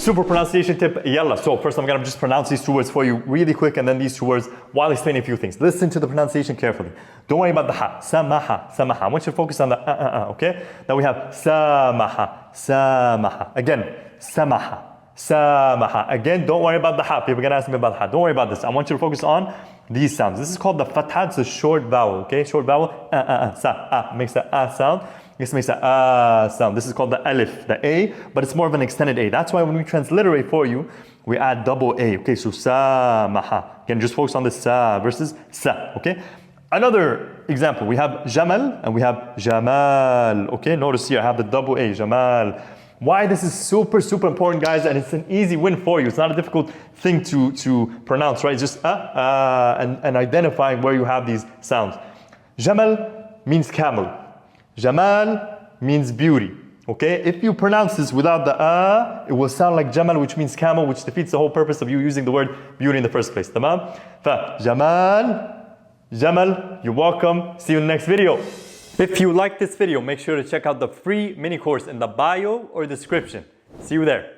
Super pronunciation tip, yalla. So first I'm gonna just pronounce these two words for you really quick and then these two words while explaining a few things. Listen to the pronunciation carefully. Don't worry about the ha. Samaha, samaha. I want you to focus on the okay? Now we have samaha, samaha. Again, samaha, samaha. Again, don't worry about the ha. People are gonna ask me about the ha. Don't worry about this. I want you to focus on these sounds. This is called the fatha. It's a short vowel, okay? Short vowel, sa, makes the sound. This makes a sound. This is called the alif, the A, but it's more of an extended A. That's why when we transliterate for you, we add double A. Okay, so samaha. Again, just focus on the sa versus sa. Okay. Another example, we have jamal and we have jamal. Okay, notice here I have the double A, jamal. Why this is super, super important, guys, and it's an easy win for you. It's not a difficult thing to pronounce, right? It's just and identifying where you have these sounds. Jamal means camel. Jamal means beauty. Okay? If you pronounce this without the it will sound like Jamal, which means camel, which defeats the whole purpose of you using the word beauty in the first place. Tamam? Fa Jamal, Jamal, you're welcome. See you in the next video. If you like this video, make sure to check out the free mini course in the bio or description. See you there.